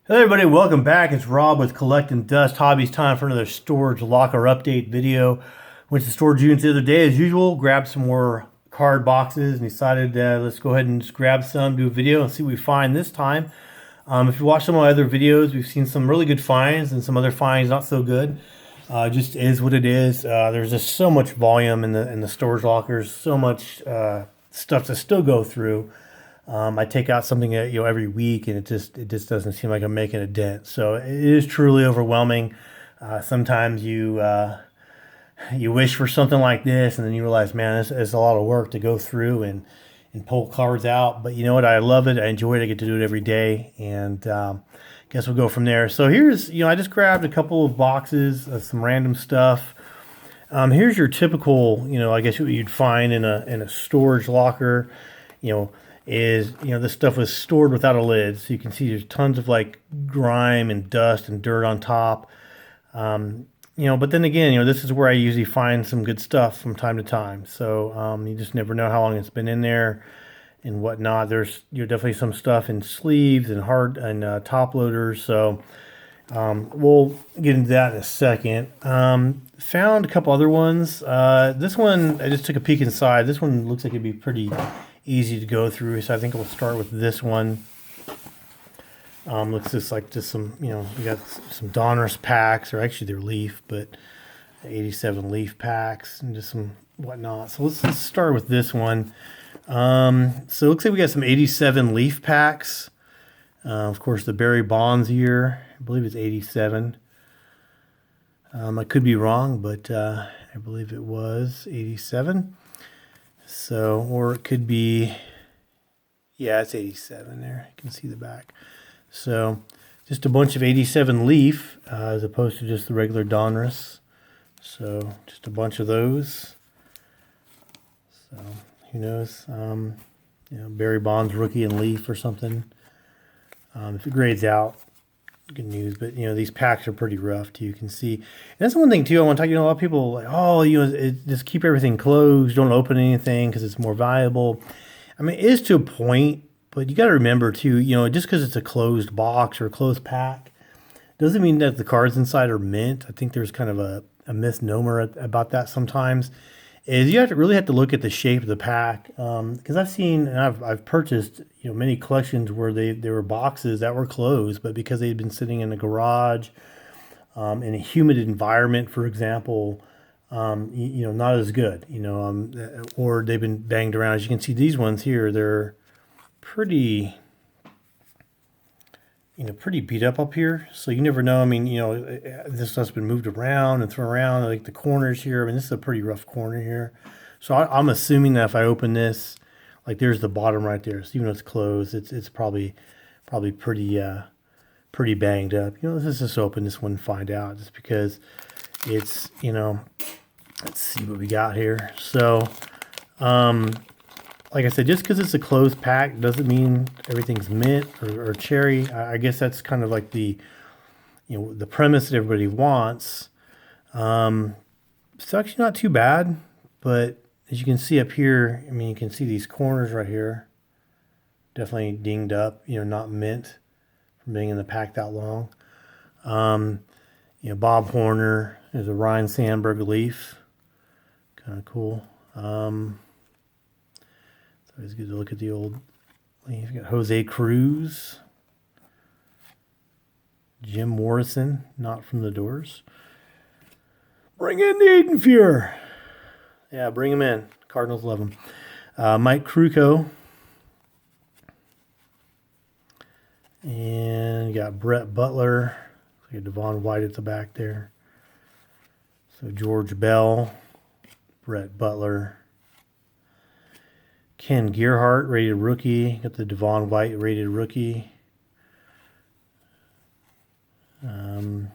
Hello everybody, welcome back. It's Rob with Collecting Dust Hobbies. Time for another storage locker update video. Went to storage units the other day as usual, grabbed some more card boxes and decided let's go ahead and just grab some, do a video and see what we find this time. If you watch some of my other videos, we've seen some really good finds and some other finds not so good. Just is what it is. There's just so much volume in the storage lockers, so much stuff to still go through. I take out something every week, and it just doesn't seem like I'm making a dent. So it is truly overwhelming. Sometimes you wish for something like this, and then you realize, man, it's a lot of work to go through and pull cards out. But you know what? I love it. I enjoy it. I get to do it every day, and guess we'll go from there. So here's I just grabbed a couple of boxes of some random stuff. Here's your typical I guess what you'd find in a storage locker. You know, this stuff was stored without a lid, so you can see there's tons of like grime and dust and dirt on top. But then again, this is where I usually find some good stuff from time to time. So you just never know how long it's been in there and whatnot. There's definitely some stuff in sleeves and hard and top loaders. So we'll get into that in a second. Found a couple other ones. This one, I just took a peek inside. This one looks like it'd be pretty easy to go through, so I think we'll start with this one. Looks just like some, we got some Donruss packs, or actually they're leaf, but 87 leaf packs and just some whatnot. So let's start with this one. So it looks like we got some 87 leaf packs. Of course, the Barry Bonds year, I believe it's 87. I could be wrong, but I believe it was 87. So, or it could be, yeah, it's 87 there. You can see the back. So, just a bunch of 87 leaf as opposed to just the regular Donruss. So, just a bunch of those. So, who knows? Barry Bonds rookie and leaf or something. If it grades out, good news. But these packs are pretty rough too. You can see. And that's one thing too. I want to talk. A lot of people like, oh, just keep everything closed. Don't open anything because it's more valuable. I mean, it is to a point, but you got to remember too. Just because it's a closed box or a closed pack, doesn't mean that the cards inside are mint. I think there's kind of a misnomer about that sometimes. Is you really have to look at the shape of the pack, because I've seen and I've purchased many collections where there were boxes that were closed, but because they'd been sitting in a garage, in a humid environment, for example, not as good, or they've been banged around. As you can see, these ones here, they're pretty pretty beat up here. So you never know. I mean, this stuff's been moved around and thrown around, like the corners here. I mean, this is a pretty rough corner here. So I'm assuming that if I open this, like there's the bottom right there. So even though it's closed, it's probably pretty banged up. Let's just open this one and find out, just because it's, let's see what we got here. So, like I said, just because it's a closed pack doesn't mean everything's mint or cherry. I guess that's kind of like the premise that everybody wants. It's actually not too bad, but as you can see up here, I mean, you can see these corners right here, definitely dinged up. Not mint from being in the pack that long. Bob Horner is a Ryan Sandberg leaf, kind of cool. It's good to look at the old leaf. You got Jose Cruz, Jim Morrison, not from the Doors. Bring in the Eden Fuhrer. Yeah, bring him in. Cardinals love him. Mike Krukow. And you got Brett Butler. You got Devon White at the back there. So George Bell, Brett Butler. Ken Gerhardt, rated rookie. Got the Devon White, rated rookie. Hubie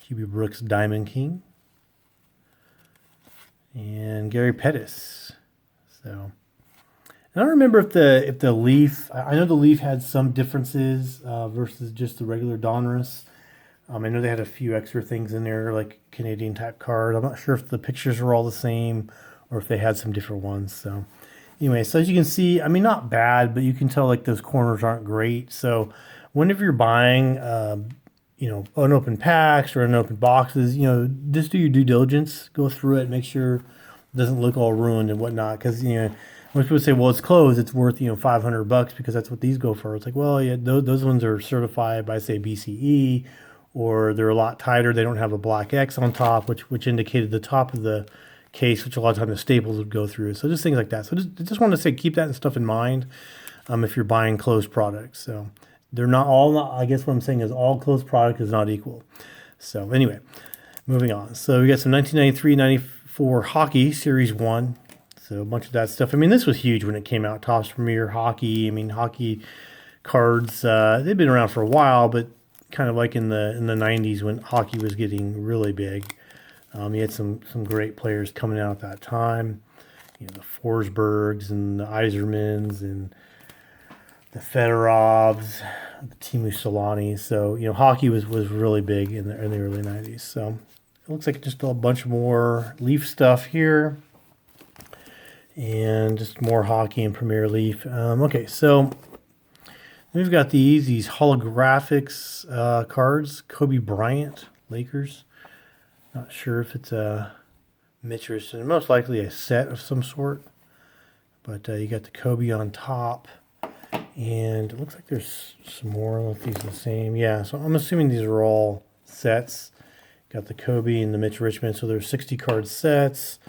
Brooks, Diamond King. And Gary Pettis. So, I don't remember if the leaf. I know the leaf had some differences versus just the regular Donruss. I know they had a few extra things in there, like Canadian type card. I'm not sure if the pictures were all the same or if they had some different ones. So. Anyway, so as you can see, I mean, not bad, but you can tell like those corners aren't great. So whenever you're buying, unopened packs or unopened boxes, just do your due diligence, go through it, make sure it doesn't look all ruined and whatnot. Because most people say, well, it's closed, it's worth $500 because that's what these go for. It's like, well, yeah, those ones are certified by say BCE, or they're a lot tighter. They don't have a black X on top, which indicated the top of the case, which a lot of times the staples would go through. So just things like that. So just want to say, keep that stuff in mind if you're buying closed products. So they're not all. I guess what I'm saying is all closed product is not equal. So anyway, moving on. So we got some 1993-94 hockey series 1. So a bunch of that stuff. I mean, this was huge when it came out. Topps Premier Hockey. I mean, hockey cards. They've been around for a while, but kind of like in the 90s when hockey was getting really big. You had some great players coming out at that time. The Forsbergs and the Yzermans and the Fedorovs, the Teemu Solanis. So hockey was really big in the early 90s. So it looks like just a bunch more Leaf stuff here, and just more hockey and Premier Leaf. Okay, so we've got these holographics cards. Kobe Bryant, Lakers. Not sure if it's a Mitch Richmond, most likely a set of some sort. But you got the Kobe on top. And it looks like there's some more. I don't know if these are the same. Yeah, so I'm assuming these are all sets. Got the Kobe and the Mitch Richmond. So there's 60 card sets.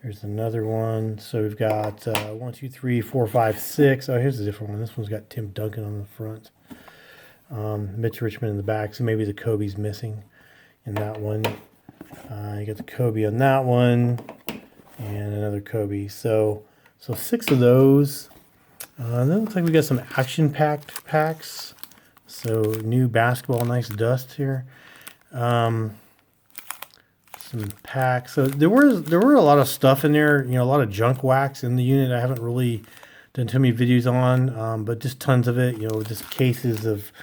Here's another one. So we've got 1, 2, 3, 4, 5, 6. Oh, here's a different one. This one's got Tim Duncan on the front. Mitch Richmond in the back. So maybe the Kobe's missing in that one. You got the Kobe on that one. And another Kobe. So 6 of those. Then it looks like we got some action-packed packs. So new basketball, nice dust here. Some packs. So there were a lot of stuff in there. A lot of junk wax in the unit. I haven't really done too many videos on, but just tons of it. Just cases of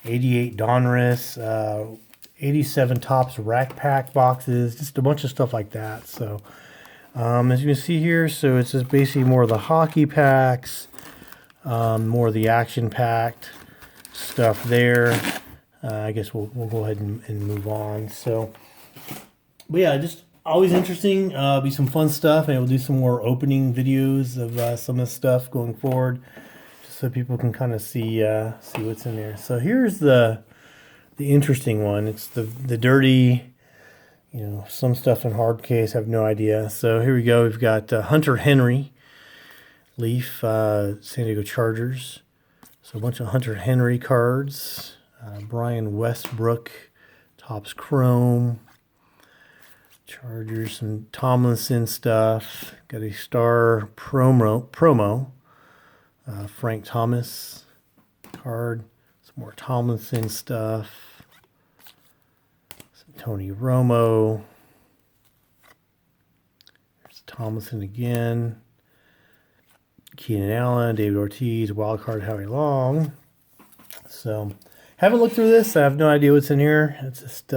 88 Donruss, 87 Topps rack pack boxes, just a bunch of stuff like that. So as you can see here, so it's just basically more of the hockey packs. More of the action-packed stuff there. I guess we'll go ahead and move on. So, but yeah, just always interesting. Be some fun stuff, and we'll do some more opening videos of some of the stuff going forward, just so people can kind of see what's in there. So here's the interesting one. It's the dirty. Some stuff in hard case. I have no idea. So here we go. We've got Hunter Henry. Leaf, San Diego Chargers. So a bunch of Hunter Henry cards. Brian Westbrook, Topps Chrome. Chargers, some Tomlinson stuff. Got a star promo. Frank Thomas card. Some more Tomlinson stuff. Some Tony Romo. There's Tomlinson again. Keenan Allen, David Ortiz, wildcard Howie Long. So, haven't looked through this. I have no idea what's in here. It's just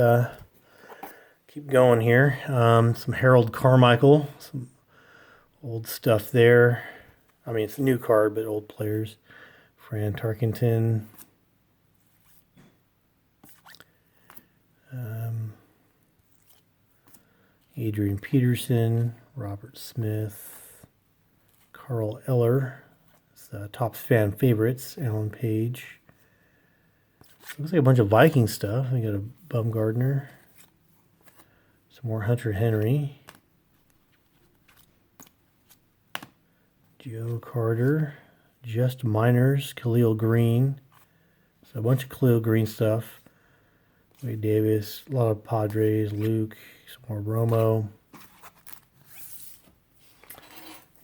keep going here. Some Harold Carmichael, some old stuff there. I mean, it's a new card, but old players. Fran Tarkenton. Adrian Peterson, Robert Smith. Carl Eller, it's Topps fan favorites. Alan Page. Looks like a bunch of Viking stuff. We got a Bumgardner. Some more Hunter Henry. Joe Carter. Just Miners. Khalil Green. So a bunch of Khalil Green stuff. Wade Davis. A lot of Padres. Luke. Some more Romo.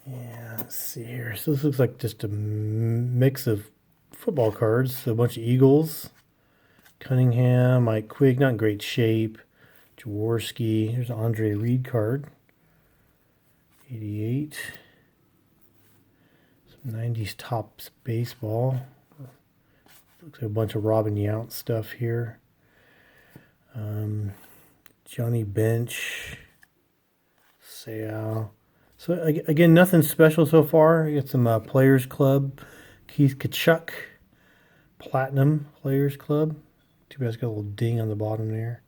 Yeah, let's see here. So this looks like just a mix of football cards. So a bunch of Eagles. Cunningham, Mike Quigg, not in great shape. Jaworski. Here's an Andre Reed card. 88. Some 90s Topps baseball. Looks like a bunch of Robin Yount stuff here. Johnny Bench. Seau. So again, nothing special so far. You got some Players Club, Keith Kachuk, Platinum Players Club. Too bad it's got a little ding on the bottom there.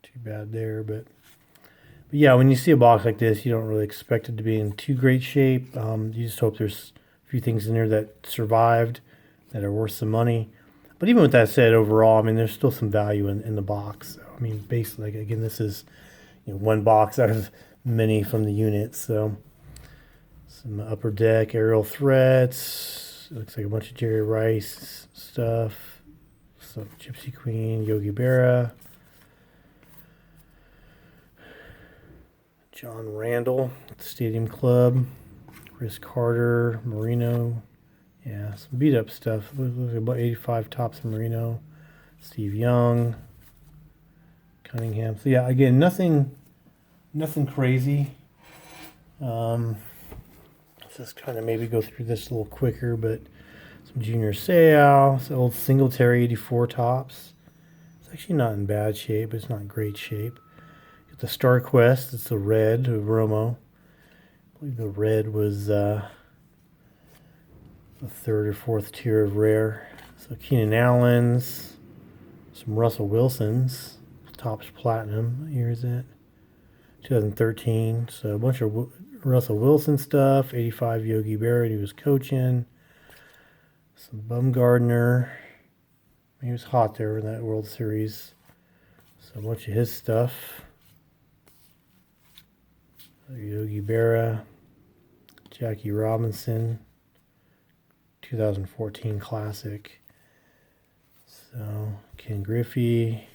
Too bad there, but yeah, when you see a box like this, you don't really expect it to be in too great shape. You just hope there's a few things in there that survived, that are worth some money. But even with that said, overall, I mean, there's still some value in the box. So, I mean, basically, like, again, this is one box out of many from the unit. So some Upper Deck aerial threats. It looks like a bunch of Jerry Rice stuff. Some Gypsy Queen, Yogi Berra. John Randall, Stadium Club, Chris Carter, Marino. Yeah, some beat up stuff. Looks like about 85 Topps Marino. Steve Young, Cunningham. So yeah, again, nothing crazy. Let's just kind of maybe go through this a little quicker, but some Junior Seau, some old Singletary 84 Topps. It's actually not in bad shape, but it's not in great shape. The Star Quest, it's the red of Romo. I believe the red was the third or fourth tier of rare. So Keenan Allen's, some Russell Wilson's, Topps Platinum. What year is it? 2013. So a bunch of Russell Wilson stuff. 85 Yogi Berra, he was coaching. Some Bumgardner. He was hot there in that World Series. So a bunch of his stuff. Yogi Berra, Jackie Robinson, 2014 Classic. So Ken Griffey,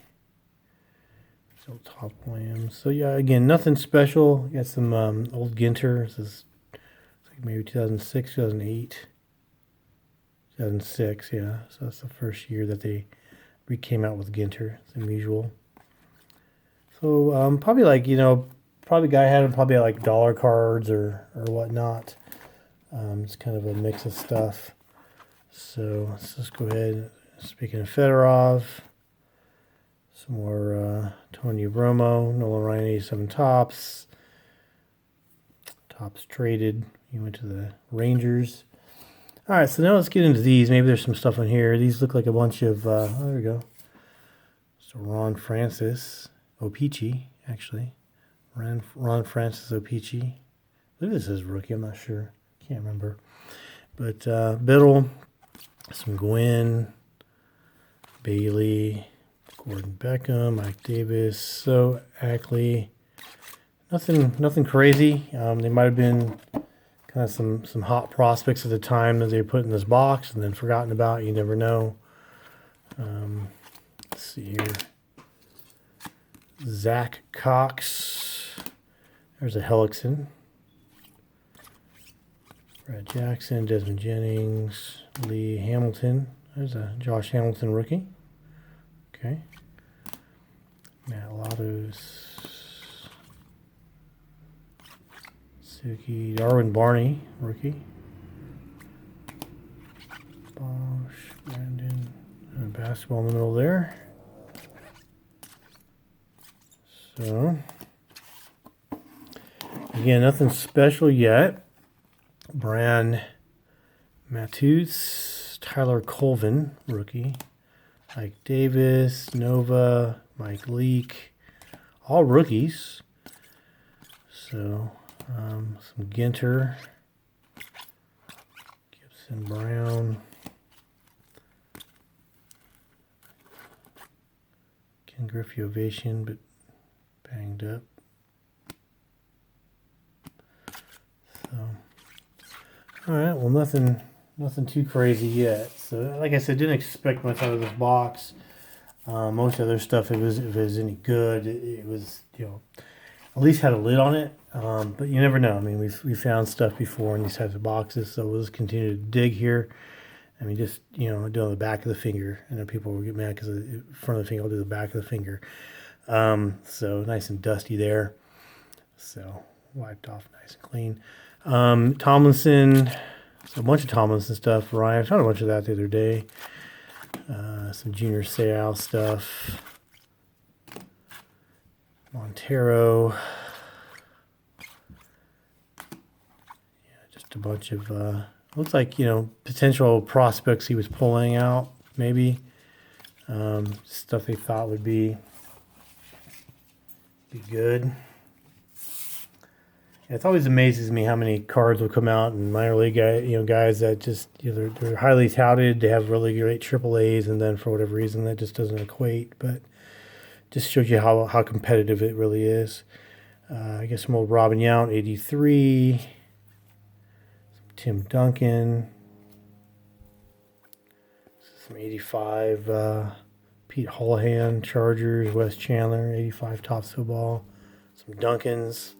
still Top Williams. So yeah, again, nothing special. Got some old Ginter. This is like maybe 2006, 2008, 2006. Yeah, so that's the first year that they came out with Ginter. It's unusual. So probably like probably guy had probably like dollar cards or whatnot. It's kind of a mix of stuff. So let's just go ahead. Speaking of Fedorov, some more Tony Romo, Nolan Ryan 87 Topps. Topps traded. He went to the Rangers. All right, so now let's get into these. Maybe there's some stuff in here. These look like a bunch of, there we go. So Ron Francis, Opeachy, actually. Ron Francis Opeachy. I believe this is rookie. I'm not sure. Can't remember. But Biddle, some Gwynn, Bailey, Gordon Beckham, Mike Davis, So Ackley. Nothing crazy. They might have been kind of some hot prospects at the time that they put in this box and then forgotten about. You never know. Let's see here. Zach Cox. There's a Hellickson. Brad Jackson, Desmond Jennings, Lee Hamilton. There's a Josh Hamilton rookie. Okay. Matt Latos. Suki. Darwin Barney, rookie. Bosch, Brandon. Basketball in the middle there. So, again, nothing special yet. Bran Matus, Tyler Colvin, rookie. Mike Davis, Nova, Mike Leake, all rookies. So, some Ginter, Gibson Brown, Ken Griffey Ovation, but banged up. So, all right, well, nothing too crazy yet. So, like I said, didn't expect much out of this box. Most other stuff, if it was any good, it was, at least had a lid on it. But you never know. I mean, we found stuff before in these types of boxes, so we'll just continue to dig here. I mean, just, do on the back of the finger. I know people will get mad because the front of the finger, I'll do the back of the finger. So nice and dusty there. So wiped off nice and clean. Tomlinson, so a bunch of Tomlinson stuff. Ryan, I found a bunch of that the other day. Some Junior Seau stuff. Montero. Yeah, just a bunch of Looks like, potential prospects he was pulling out, maybe. Stuff they thought would be good. And it always amazes me how many cards will come out in minor league guys that just, they're highly touted, they have really great triple A's, and then for whatever reason that just doesn't equate. But just shows you how competitive it really is. I guess some old Robin Yount, 83. Tim Duncan. Some 85. Pete Holohan, Chargers. Wes Chandler, 85 Topps football. Some Duncans.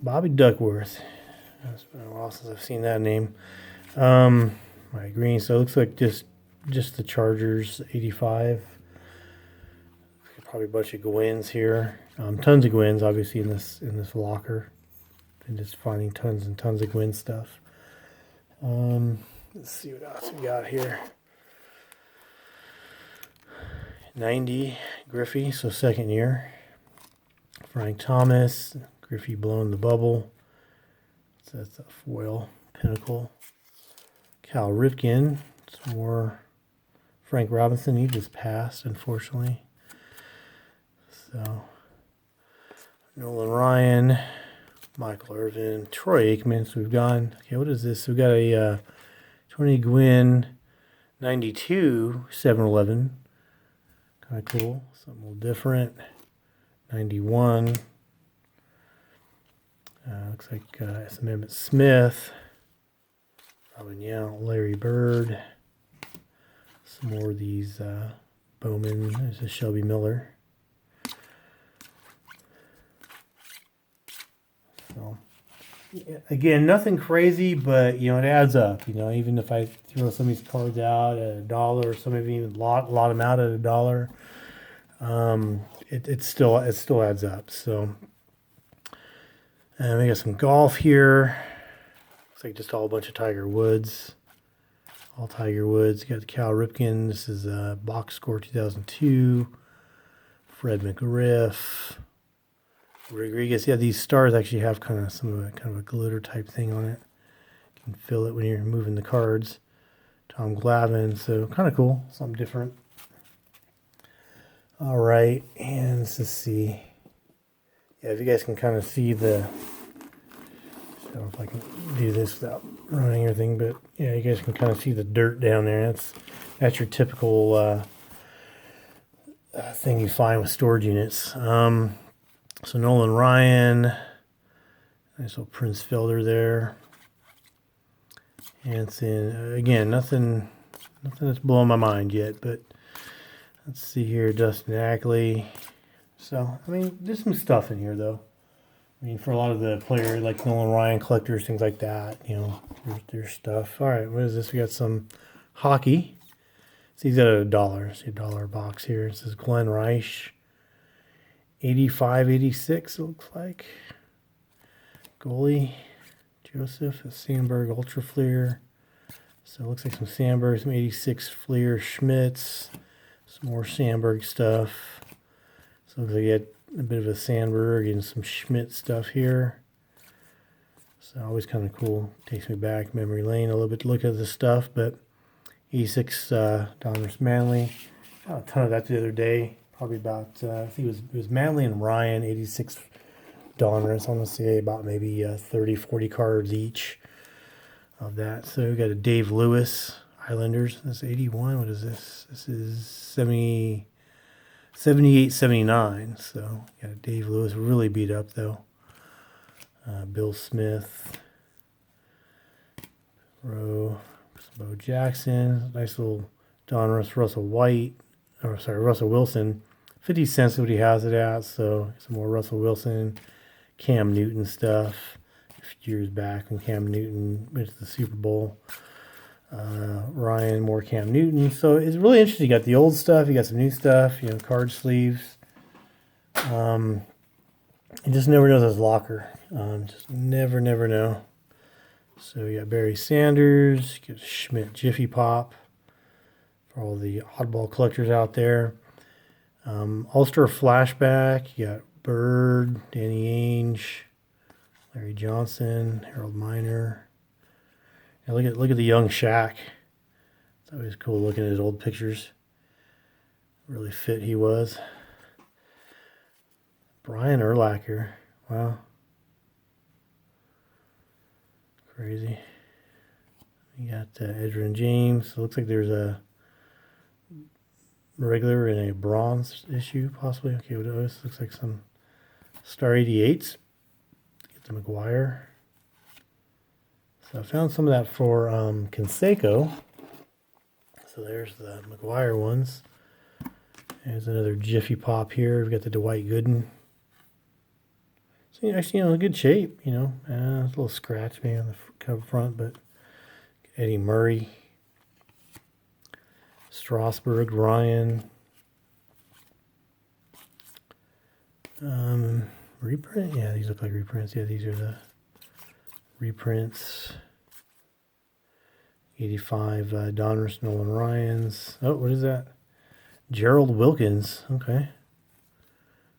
Bobby Duckworth. It's been a while since I've seen that name. My green. So it looks like just the Chargers, 85. Probably a bunch of Gwynns here. Tons of Gwynns, obviously, in this locker. And just finding tons and tons of Gwynn stuff. Let's see what else we got here. 90 Griffey, so second year. Frank Thomas, Griffey blowing the bubble. So that's a foil pinnacle. Cal Ripken, some more Frank Robinson. He just passed, unfortunately. So Nolan Ryan, Michael Irvin, Troy Aikman. So we've gone. Okay, what is this? We've got a Tony Gwynn 92 7-Eleven. Kind of cool. Something a little different. 91. Looks like some Emmett Smith. Robin Yount, Larry Bird. Some more of these Bowman. There's a Shelby Miller. So, again, nothing crazy, but it adds up. Even if I throw some of these cards out at $1, or some of even lot them out at $1, it still adds up. So, and we got some golf here. Looks like just all a bunch of Tiger Woods. All Tiger Woods. You got the Cal Ripken. This is box score 2002. Fred McGriff. Rodriguez. Yeah, these stars actually have kind of a glitter type thing on it. You can feel it when you're moving the cards. Tom Glavine. So kind of cool. Something different. All right, and let's just see. Yeah, if you guys can kind of see the. I don't know if I can do this without running everything, but yeah, you guys can kind of see the dirt down there. That's your typical thing you find with storage units. So Nolan Ryan, nice little Prince Felder there. Hanson, again, nothing that's blowing my mind yet, but let's see here, Dustin Ackley. So, there's some stuff in here, though. For a lot of the players, like Nolan Ryan collectors, things like that, there's stuff. All right, what is this? We got some hockey. So these are $1. See $1 box here. This is Glenn Reich. 85, 86, it looks like. Goalie. Joseph, a Sandberg Ultra Fleer. So it looks like some Sandberg, some 86 Fleer Schmitz. Some more Sandberg stuff. So it looks like you get a bit of a Sandberg and some Schmidt stuff here. So always kind of cool. Takes me back memory lane a little bit to look at this stuff. But 86 Donruss Manley. Got a ton of that the other day. Probably about, I think it was Manley and Ryan, 86 Donruss. I'm going to say about maybe 30, 40 cards each of that. So we got a Dave Lewis, Islanders. That's 81. What is this? This is 78, 79. So got a Dave Lewis, really beat up though. Bill Smith. Bo Jackson. Nice little Donruss Russell Wilson. 50 cents what he has it at, so some more Russell Wilson, Cam Newton stuff. A few years back when Cam Newton went to the Super Bowl. Ryan, more Cam Newton. So it's really interesting. You got the old stuff, you got some new stuff, card sleeves. You just never know those locker. Just never know. So you got Barry Sanders, you got Schmidt Jiffy Pop for all the oddball collectors out there. Ulster Flashback, you got Bird, Danny Ainge, Larry Johnson, Harold Miner. Yeah, look at the young Shaq. It's always cool looking at his old pictures. Really fit he was. Brian Urlacher. Wow. Crazy. You got Edgerrin James. It looks like there's a regular and a bronze issue, possibly. Okay, what else? Looks like some Star 88s. Get the McGuire. So I found some of that for Conseco. So there's the McGuire ones. There's another Jiffy Pop here. We've got the Dwight Gooden. So actually, in good shape, a little scratch maybe on the cover front, but Eddie Murray, Strasburg, Ryan, reprint. Yeah, these look like reprints. Yeah, these are the reprints. 85 Donruss, Nolan Ryans. Oh, what is that? Gerald Wilkins. Okay.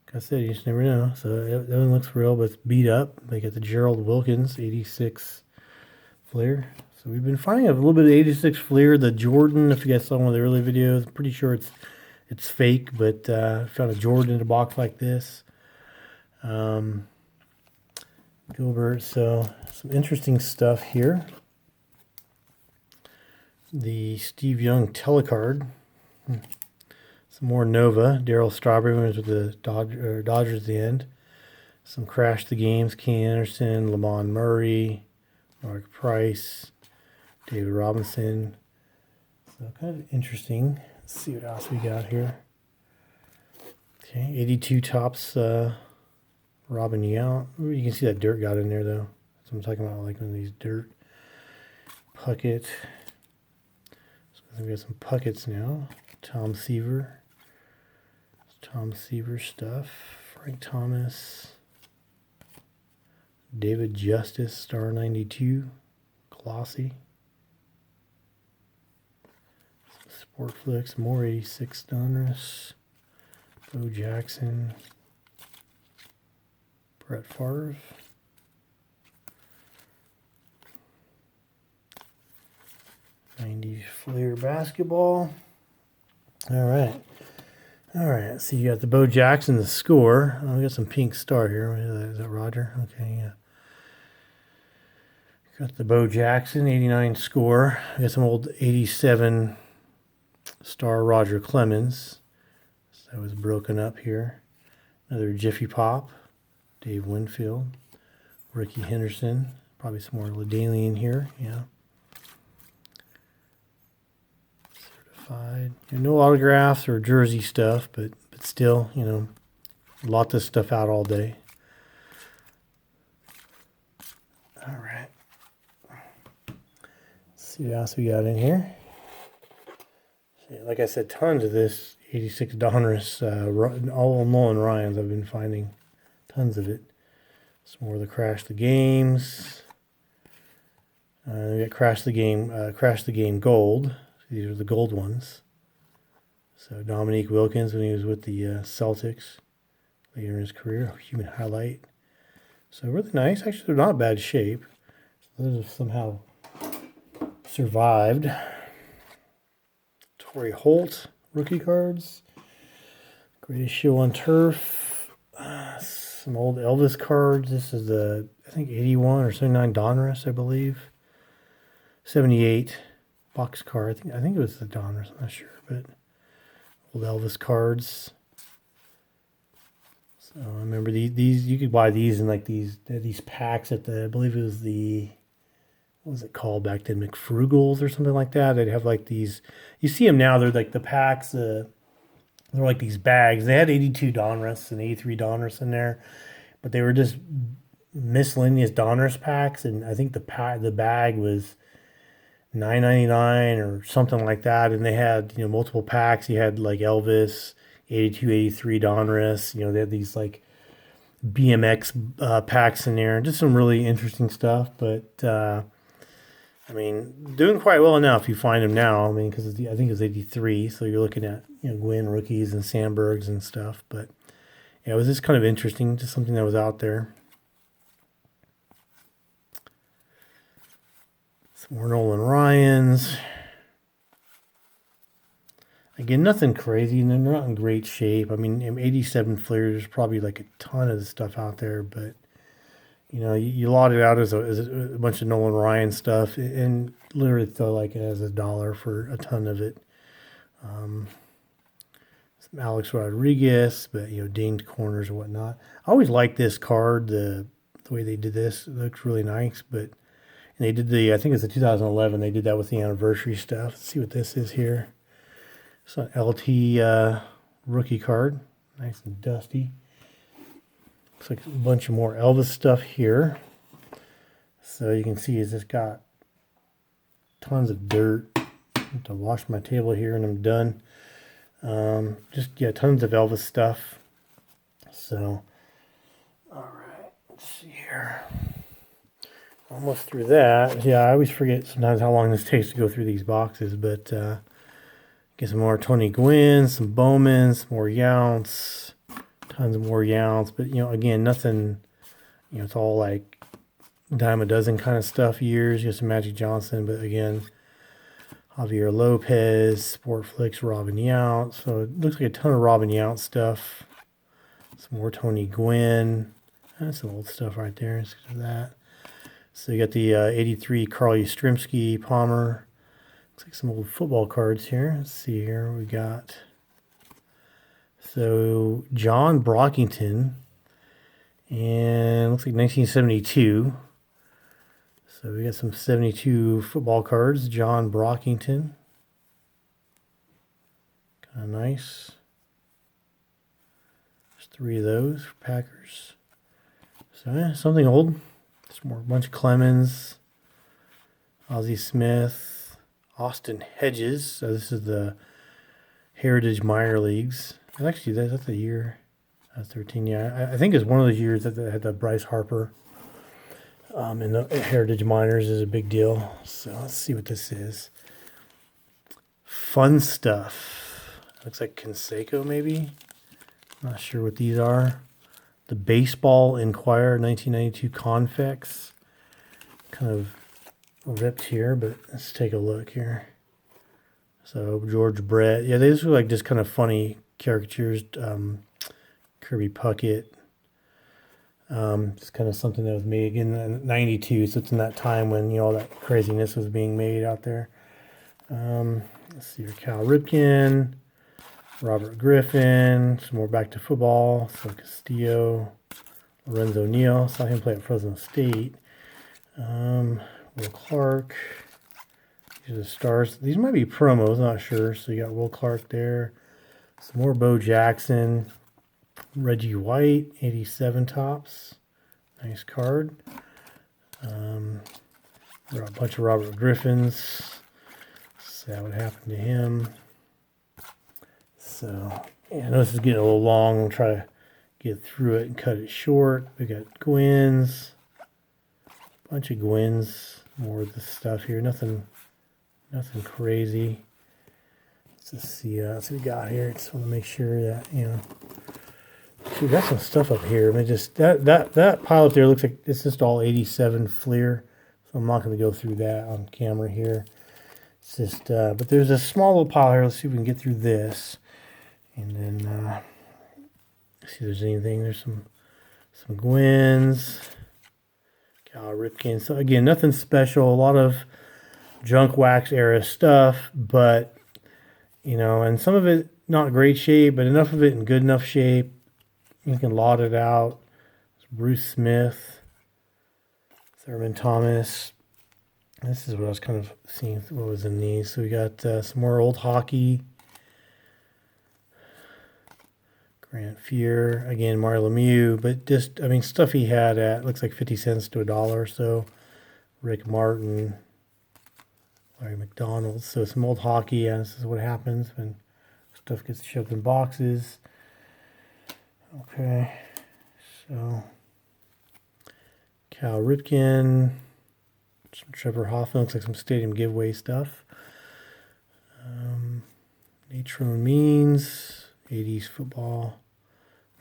Like I said, you just never know. So that one looks real, but it's beat up. They got the Gerald Wilkins 86 Fleer. So we've been finding a little bit of 86 Fleer. The Jordan, if you guys saw one of the early videos, I'm pretty sure it's fake, but found a Jordan in a box like this. Gilbert. So some interesting stuff here. The Steve Young telecard. Some more Nova. Darryl Strawberry was with the Dodgers at the end. Some Crash the Games. Ken Anderson, Lamont Murray, Mark Price, David Robinson. So kind of interesting. Let's see what else we got here. Okay, 82 Tops Robin Yount. You can see that dirt got in there though. That's what I'm talking about, like one of these dirt. Puckett. So we got some Pucketts now. Tom Seaver. Tom Seaver stuff. Frank Thomas. David Justice, Star 92. Glossy. Sportflix, more 86 Donruss. Bo Jackson. Brett Favre. '90s Fleer basketball. All right. So you got the Bo Jackson, the score. Oh, we got some pink star here. Is that Roger? Okay, yeah. Got the Bo Jackson, 89 score. We got some old 87 star Roger Clemens. So that was broken up here. Another Jiffy Pop. Dave Winfield. Ricky Henderson. Probably some more Ladalian here, yeah. Certified. No autographs or jersey stuff, but still, lots of stuff out all day. All right. Let's see what else we got in here. Like I said, tons of this 86 Donruss, all Nolan Ryans I've been finding. Tons of it. Some more of the Crash the Games. We got Crash the Game Gold. These are the gold ones. So Dominique Wilkins when he was with the Celtics later in his career, human highlight. So really nice. Actually, they're not bad shape. So those have somehow survived. Torrey Holt rookie cards. Greatest Show on Turf. Some old Elvis cards. This is the, I think, 81 or 79 Donruss, I believe. 78 box card. I think it was the Donruss. I'm not sure, but old Elvis cards. So I remember these. You could buy these in like these packs at the, I believe it was the, what was it called back then, McFrugals or something like that. They'd have like these. You see them now. They're like the packs. They're like these bags. They had 82 Donruss and 83 Donruss in there, but they were just miscellaneous Donruss packs. And I think the bag was $9.99 or something like that. And they had multiple packs. You had like Elvis, 82, 83 Donruss. They had these like BMX packs in there. Just some really interesting stuff. But I mean, doing quite well now if you find them now. I mean, because I think it's 83, so you're looking at Gwynn rookies and Sandbergs and stuff. But yeah, it was just kind of interesting, just something that was out there. Some more Nolan Ryans. Again, nothing crazy, and they're not in great shape. I mean, 87 Fleer, there's probably like a ton of stuff out there, but you know, you lot it out as a bunch of Nolan Ryan stuff, and literally throw like it as $1 for a ton of it. Some Alex Rodriguez, but you know, dinged corners and whatnot. I always liked this card, the way they did this. It looks really nice, but and they did I think it's the 2011. They did that with the anniversary stuff. Let's see what this is here. It's an LT rookie card, nice and dusty. Looks like a bunch of more Elvis stuff here. So you can see it's just got tons of dirt. I have to wash my table here and I'm done. Just, yeah, tons of Elvis stuff. So, all right, let's see here. Almost through that. Yeah, I always forget sometimes how long this takes to go through these boxes, but get some more Tony Gwynn, some Bowmans, more Younts, tons of more Younts. But, you know, again, nothing, you know, it's all like dime a dozen kind of stuff years. Just Magic Johnson, but again, Javier Lopez, Sportflix, Robin Yount. So it looks like a ton of Robin Yount stuff. Some more Tony Gwynn. That's some old stuff right there. Let's get to that. So you got the 83 Carl Yastrzemski Palmer. Looks like some old football cards here. Let's see here. We got, so John Brockington. And looks like 1972. So we got some 72 football cards. John Brockington. Kind of nice. There's 3 of those for Packers. So yeah, something old. Some more, bunch of Clemens. Ozzie Smith. Austin Hedges. So this is the Heritage Minor Leagues. And actually, that's the year. That's 13. Yeah, I think it's one of those years that they had the Bryce Harper. And the Heritage Minors is a big deal. So let's see what this is. Fun stuff. Looks like Canseco maybe. Not sure what these are. The Baseball Inquirer 1992 Convex. Kind of ripped here, but let's take a look here. So George Brett. Yeah, these are like just kind of funny caricatures. Kirby Puckett. It's kind of something that was made in 92, so it's in that time when, you know, all that craziness was being made out there. Let's see here, Cal Ripken, Robert Griffin, some more back to football, so Castillo, Lorenzo Neal, saw him play at Fresno State. Will Clark, these are the stars. These might be promos, not sure. So you got Will Clark there, some more Bo Jackson, Reggie White, 87 tops. Nice card. A bunch of Robert Griffins. See what happened to him. So, yeah, I know this is getting a little long. We'll try to get through it and cut it short. We got Gwynns. Bunch of Gwynns. More of this stuff here. Nothing crazy. Let's just see what we got here. Just want to make sure that, you know. We got some stuff up here. I mean, just that pile up there looks like it's just all 87 Fleer. So I'm not going to go through that on camera here. It's just, but there's a small little pile here. Let's see if we can get through this. And then, see if there's anything. There's some Gwynns. Cal Ripken. So again, nothing special. A lot of junk wax era stuff, but, you know, and some of it not great shape, but enough of it in good enough shape. You can lot it out. Bruce Smith, Thurman Thomas. This is what I was kind of seeing what was in these. So we got some more old hockey. Grant Fuhr. Again, Mario Lemieux. But just, I mean, stuff he had at, looks like 50 cents to $1 or so. Rick Martin. Larry McDonald. So some old hockey. And this is what happens when stuff gets shoved in boxes. Okay, so Cal Ripken, some Trevor Hoffman, looks like some stadium giveaway stuff. Natrone Means, 80s football.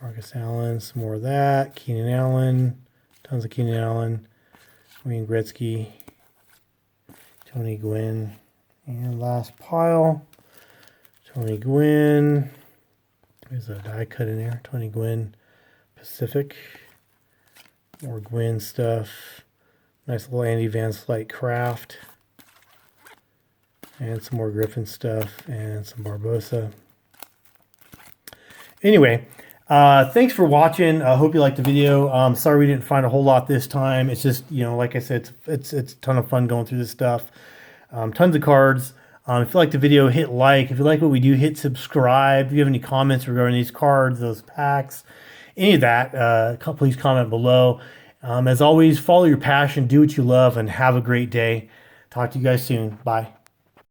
Marcus Allen, some more of that. Keenan Allen, tons of Keenan Allen. Wayne Gretzky. Tony Gwynn. And last pile, Tony Gwynn. There's a die cut in there. Tony Gwynn Pacific. More Gwynn stuff. Nice little Andy Van Slyke craft. And some more Griffin stuff. And some Barbosa. Anyway, thanks for watching. I hope you liked the video. Sorry we didn't find a whole lot this time. It's just, you know, like I said, it's a ton of fun going through this stuff. Tons of cards. If you like the video, hit like. If you like what we do, hit subscribe. If you have any comments regarding these cards, those packs, any of that, please comment below. As always, follow your passion, do what you love, and have a great day. Talk to you guys soon. Bye.